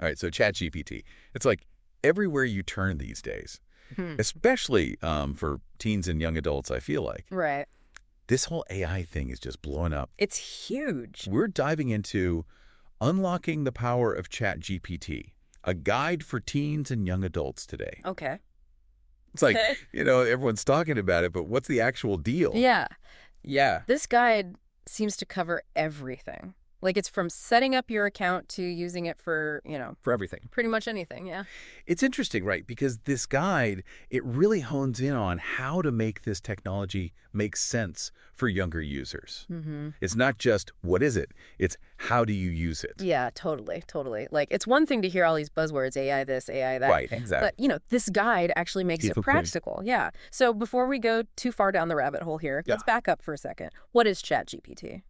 All right, so ChatGPT. It's like everywhere you turn these days, especially for teens and young adults, I feel like. Right. This whole AI thing is just blowing up. It's huge. We're diving into Unlocking the Power of ChatGPT, a guide for teens and young adults today. Okay. It's like, everyone's talking about it, but what's the actual deal? Yeah. Yeah. This guide seems to cover everything. Like, it's from setting up your account to using it for, For everything. pretty much anything, yeah. It's interesting, right? Because this guide, it really hones in on how to make this technology make sense for younger users. It's not just, what is it? It's how do you use it? Yeah, totally. Like, it's one thing to hear all these buzzwords, AI this, AI that. Right, exactly. But, this guide actually makes it practical. Yeah. So before we go too far down the rabbit hole here, let's back up for a second. What is ChatGPT?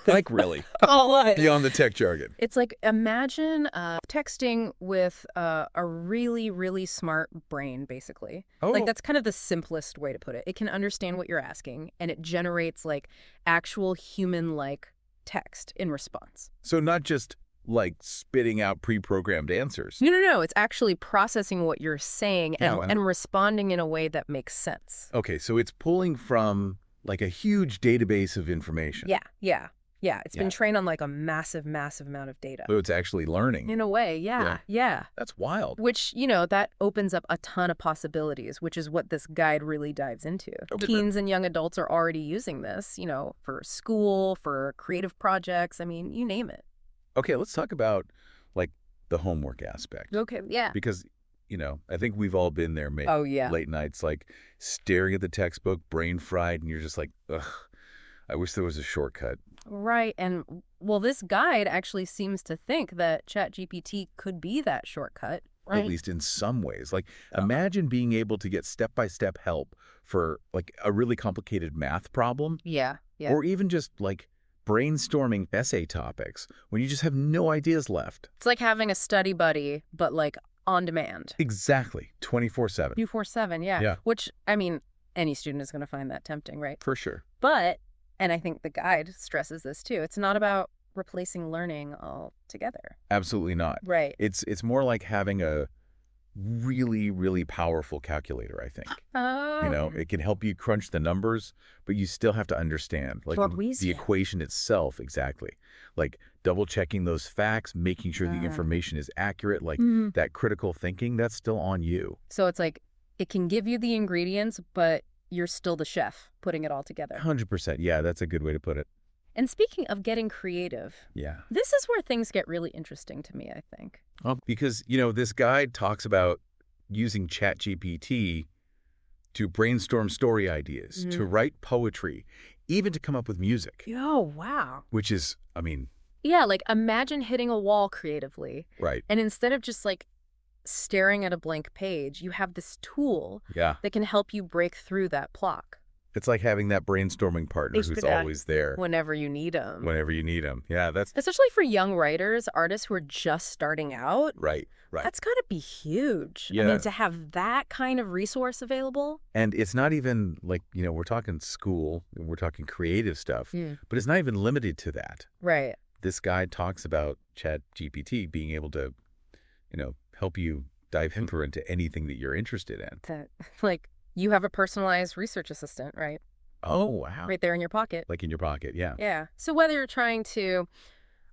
Like, really? Beyond the tech jargon. It's like, imagine texting with a really, really smart brain, basically. Oh. Like, that's kind of the simplest way to put it. It can understand what you're asking, and it generates, like, actual human-like text in response. So not just, like, spitting out pre-programmed answers. No. It's actually processing what you're saying and responding in a way that makes sense. Okay, so it's pulling from, like, a huge database of information. Yeah. It's been trained on, like, a massive, massive amount of data. So it's actually learning. In a way, yeah. That's wild. Which, that opens up a ton of possibilities, which is what this guide really dives into. Okay. Teens and young adults are already using this, for school, for creative projects. I mean, you name it. Okay, let's talk about, like, the homework aspect. Okay, yeah. Because, I think we've all been there, late nights, like, staring at the textbook, brain fried, and you're just like, ugh, I wish there was a shortcut. Right. And, well, this guide actually seems to think that ChatGPT could be that shortcut. Right. At least in some ways. Like, imagine being able to get step-by-step help for, like, a really complicated math problem. Yeah. Or even just, like, brainstorming essay topics when you just have no ideas left. It's like having a study buddy, but, like, on demand. Exactly. 24/7. 24/7, yeah. Which, I mean, any student is going to find that tempting, right? For sure. But, and I think the guide stresses this too, it's not about replacing learning altogether. Absolutely not. Right. It's more like having a really, really powerful calculator, I think. It can help you crunch the numbers, but you still have to understand, like, the equation itself, exactly. Like, double-checking those facts, making sure the information is accurate, like, that critical thinking, that's still on you. So it's like, it can give you the ingredients, but you're still the chef putting it all together. 100%. Yeah, that's a good way to put it. And speaking of getting creative, this is where things get really interesting to me, I think. Well, because, this guide talks about using ChatGPT to brainstorm story ideas, to write poetry, even to come up with music. Oh, wow. Which is, I mean... Yeah, like, imagine hitting a wall creatively. Right. And instead of just, like, staring at a blank page, you have this tool that can help you break through that block. It's like having that brainstorming partner who's always there. Whenever you need them. Yeah, that's... Especially for young writers, artists who are just starting out. Right. That's got to be huge. Yeah. I mean, to have that kind of resource available. And it's not even like, we're talking school, we're talking creative stuff, but it's not even limited to that. Right. This guide talks about ChatGPT being able to, help you dive deeper into anything that you're interested in. Like, you have a personalized research assistant, right? Oh, wow. Right there in your pocket. Like in your pocket, yeah. Yeah. So whether you're trying to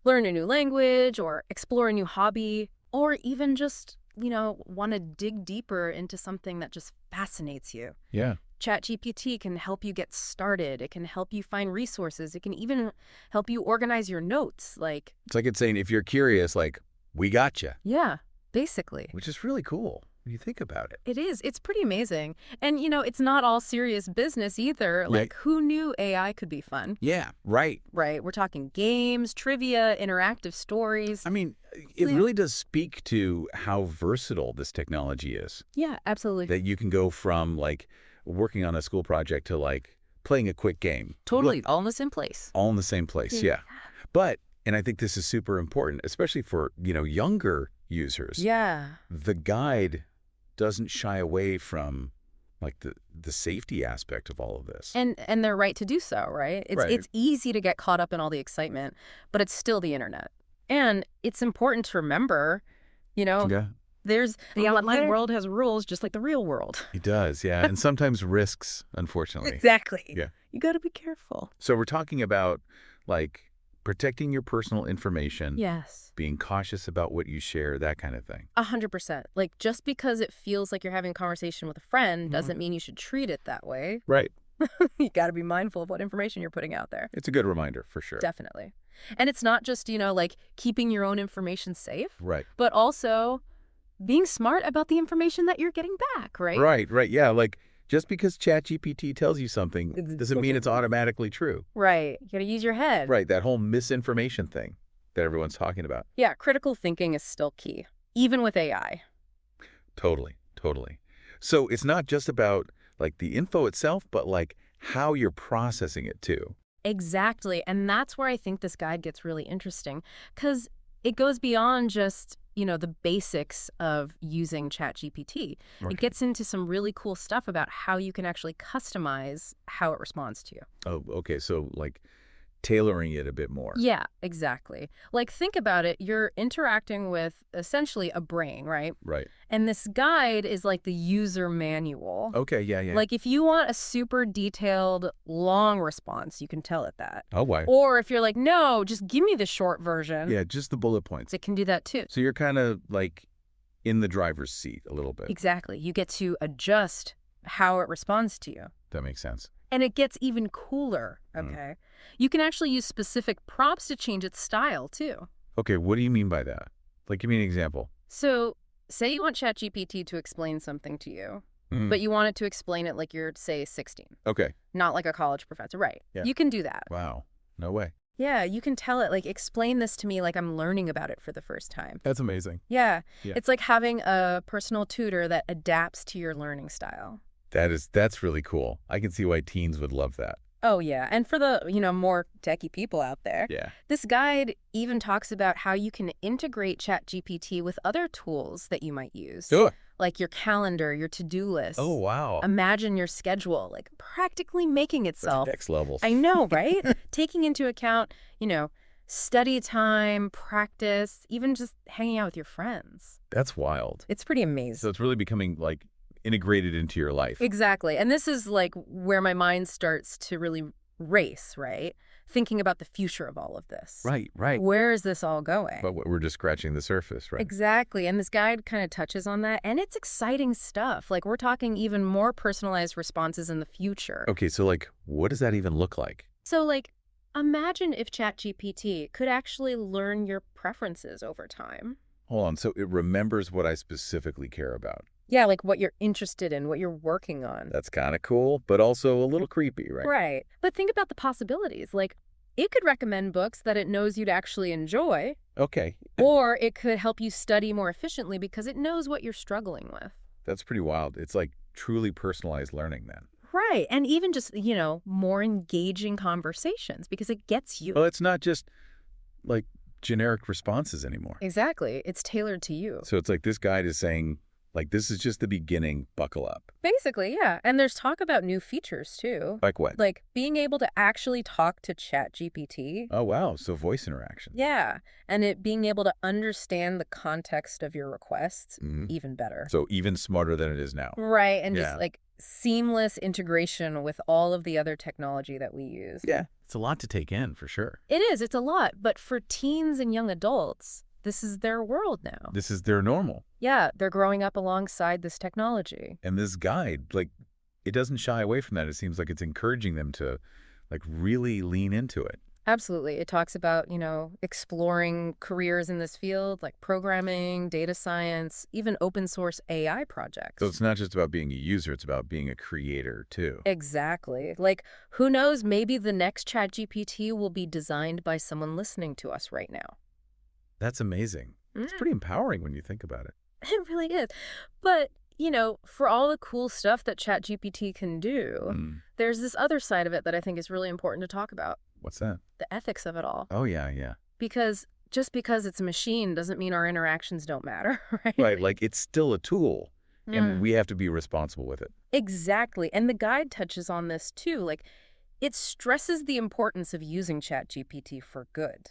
learn a new language or explore a new hobby, or even just, want to dig deeper into something that just fascinates you. Yeah. ChatGPT can help you get started. It can help you find resources. It can even help you organize your notes. Like, it's like it's saying, if you're curious, like, we got you. Yeah, basically. Which is really cool when you think about it. It is. It's pretty amazing. And, it's not all serious business either. Like, who knew AI could be fun? Yeah, right. Right. We're talking games, trivia, interactive stories. I mean, it really does speak to how versatile this technology is. Yeah, absolutely. That you can go from, like, working on a school project to, like, playing a quick game. Totally. Look, all in the same place. All in the same place, yeah. But, and I think this is super important, especially for, younger users. Yeah. The guide doesn't shy away from, like, the safety aspect of all of this. And they're right to do so, right? It's easy to get caught up in all the excitement, but it's still the internet. And it's important to remember, Yeah. the online world has rules just like the real world. It does, yeah. And sometimes risks, unfortunately. Exactly. Yeah. You got to be careful. So we're talking about, like, protecting your personal information. Yes. Being cautious about what you share, that kind of thing. 100%. Like, just because it feels like you're having a conversation with a friend doesn't mean you should treat it that way. Right. You got to be mindful of what information you're putting out there. It's a good reminder, for sure. Definitely. And it's not just, like keeping your own information safe. Right. But also being smart about the information that you're getting back, right? Right. Yeah, like, just because ChatGPT tells you something doesn't mean it's automatically true. Right. You got to use your head. Right, that whole misinformation thing that everyone's talking about. Yeah, critical thinking is still key, even with AI. Totally. So it's not just about, like, the info itself, but, like, how you're processing it, too. Exactly. And that's where I think this guide gets really interesting, because it goes beyond just, the basics of using ChatGPT. Okay. It gets into some really cool stuff about how you can actually customize how it responds to you. Oh, okay, so, like, tailoring it a bit more. Yeah, exactly. Like, think about it. You're interacting with essentially a brain, right? Right. And this guide is like the user manual. Okay, yeah. Like, if you want a super detailed, long response, you can tell it that. Oh, why? Or if you're like, no, just give me the short version. Yeah, just the bullet points. It can do that too. So you're kind of, like, in the driver's seat a little bit. Exactly. You get to adjust how it responds to you. That makes sense. And it gets even cooler, okay? You can actually use specific prompts to change its style, too. Okay, what do you mean by that? Like, give me an example. So, say you want ChatGPT to explain something to you, but you want it to explain it like you're, say, 16. Okay. Not like a college professor. Right. Yeah. You can do that. Wow. No way. Yeah, you can tell it, like, explain this to me like I'm learning about it for the first time. That's amazing. Yeah. Yeah. It's like having a personal tutor that adapts to your learning style. That's really cool. I can see why teens would love that. Oh, yeah. And for the, more techie people out there, Yeah. this guide even talks about how you can integrate ChatGPT with other tools that you might use. Sure. Like your calendar, your to-do list. Oh, wow. Imagine your schedule, like practically making itself. Next levels. I know, right? Taking into account, study time, practice, even just hanging out with your friends. That's wild. It's pretty amazing. So it's really becoming, like, integrated into your life. Exactly. And this is like where my mind starts to really race, right? Thinking about the future of all of this. Right. Where is this all going? But we're just scratching the surface, right? Exactly. And this guide kind of touches on that. And it's exciting stuff. Like, we're talking even more personalized responses in the future. Okay, so, like, what does that even look like? So, like, imagine if ChatGPT could actually learn your preferences over time. Hold on. So it remembers what I specifically care about. Yeah, like what you're interested in, what you're working on. That's kind of cool, but also a little creepy, right? Right. But think about the possibilities. Like, it could recommend books that it knows you'd actually enjoy. Okay. Or it could help you study more efficiently because it knows what you're struggling with. That's pretty wild. It's like truly personalized learning then. Right. And even just, more engaging conversations because it gets you. Well, it's not just like generic responses anymore. Exactly. It's tailored to you. So it's like this guide is saying, like, this is just the beginning, buckle up. Basically, yeah. And there's talk about new features, too. Like what? Like being able to actually talk to ChatGPT. Oh, wow. So voice interaction. Yeah. And it being able to understand the context of your requests, even better. So even smarter than it is now. Right. And just like seamless integration with all of the other technology that we use. Yeah. It's a lot to take in, for sure. It is. It's a lot. But for teens and young adults, this is their world now. This is their normal. Yeah, they're growing up alongside this technology. And this guide, like, it doesn't shy away from that. It seems like it's encouraging them to, like, really lean into it. Absolutely. It talks about, exploring careers in this field, like programming, data science, even open source AI projects. So it's not just about being a user, it's about being a creator, too. Exactly. Like, who knows, maybe the next ChatGPT will be designed by someone listening to us right now. That's amazing. It's pretty empowering when you think about it. It really is. But, for all the cool stuff that ChatGPT can do, there's this other side of it that I think is really important to talk about. What's that? The ethics of it all. Oh, yeah. Because just because it's a machine doesn't mean our interactions don't matter, right? Right, like, it's still a tool, and we have to be responsible with it. Exactly. And the guide touches on this, too. Like, it stresses the importance of using ChatGPT for good.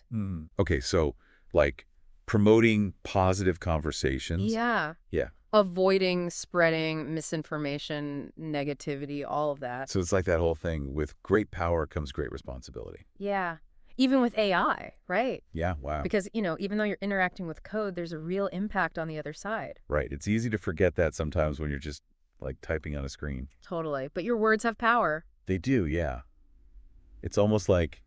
Okay, so like promoting positive conversations. Yeah. Yeah. Avoiding spreading misinformation, negativity, all of that. So it's like that whole thing, with great power comes great responsibility. Yeah. Even with AI, right? Yeah, wow. Because, even though you're interacting with code, there's a real impact on the other side. Right. It's easy to forget that sometimes when you're just like typing on a screen. Totally. But your words have power. They do, yeah. It's almost like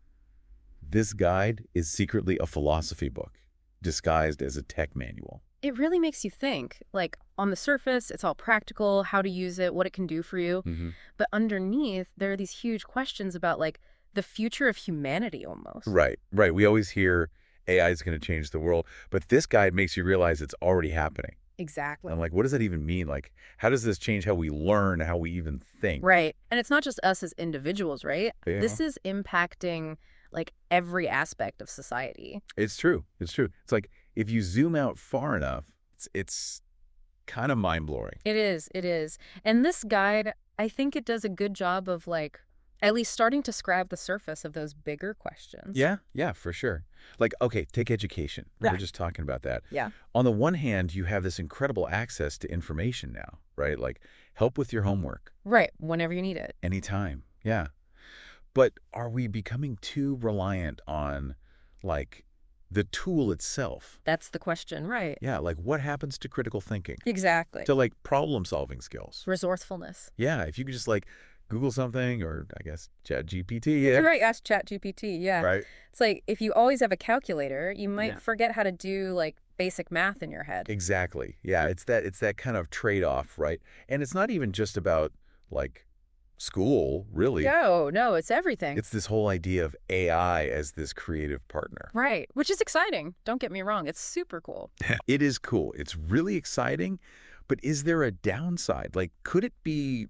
this guide is secretly a philosophy book disguised as a tech manual. It really makes you think. Like, on the surface, it's all practical, how to use it, what it can do for you. Mm-hmm. But underneath, there are these huge questions about, like, the future of humanity almost. Right, right. We always hear AI is going to change the world, but this guide makes you realize it's already happening. Exactly. And like, what does that even mean? Like, how does this change how we learn, how we even think? Right. And it's not just us as individuals, right? Yeah. This is impacting, like, every aspect of society. It's true. It's true. It's like, if you zoom out far enough, it's kind of mind-blowing. It is. It is. And this guide, I think it does a good job of, like, at least starting to scratch the surface of those bigger questions. Yeah, yeah, for sure. Like, okay, take education. Yeah. We're just talking about that. Yeah. On the one hand, you have this incredible access to information now, right? Like, help with your homework. Right. Whenever you need it. Anytime. Yeah. But are we becoming too reliant on, like, the tool itself? That's the question, right? Yeah, like, what happens to critical thinking? Exactly. To, like, problem-solving skills? Resourcefulness. Yeah, if you could just, like, Google something, or I guess ChatGPT. Yeah. Right, ask ChatGPT, yeah. Right. It's like, if you always have a calculator, you might forget how to do, like, basic math in your head. Exactly. Yeah, it's that kind of trade-off, right? And it's not even just about, like, school, really. No, it's everything. It's this whole idea of AI as this creative partner. Right, which is exciting. Don't get me wrong. It's super cool. It is cool. It's really exciting, but is there a downside? Like, could it be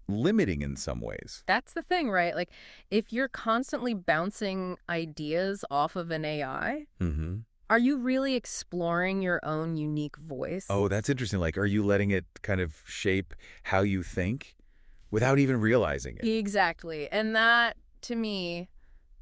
limiting in some ways? That's the thing, right? Like, if you're constantly bouncing ideas off of an AI, Mm-hmm. are you really exploring your own unique voice? Oh, that's interesting. Like, are you letting it kind of shape how you think without even realizing it? Exactly. And that, to me,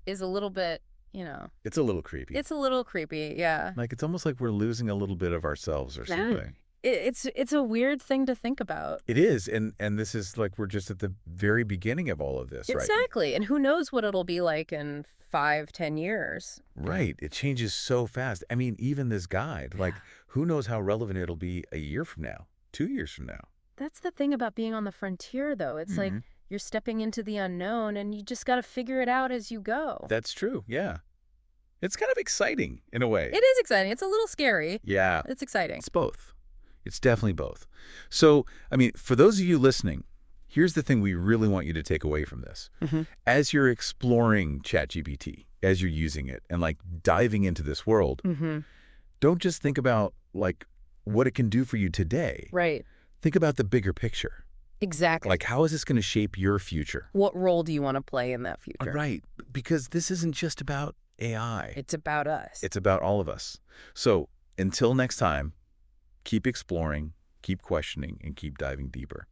is a little bit, It's a little creepy. It's a little creepy, yeah. Like, it's almost like we're losing a little bit of ourselves or something. It's a weird thing to think about. It is, and this is like, we're just at the very beginning of all of this, right? Exactly. And who knows what it'll be like in 5-10 years. Right. It changes so fast. I mean, even this guide, like, who knows how relevant it'll be a year from now, 2 years from now. That's the thing about being on the frontier, though. It's like you're stepping into the unknown, and you just got to figure it out as you go. That's true, yeah. It's kind of exciting, in a way. It is exciting. It's a little scary. Yeah. It's exciting. It's both. It's definitely both. So, I mean, for those of you listening, here's the thing we really want you to take away from this. As you're exploring ChatGPT, as you're using it, and, like, diving into this world, don't just think about, like, what it can do for you today. Right. Think about the bigger picture. Exactly. Like, how is this going to shape your future? What role do you want to play in that future? Right. Because this isn't just about AI. It's about us. It's about all of us. So until next time, keep exploring, keep questioning, and keep diving deeper.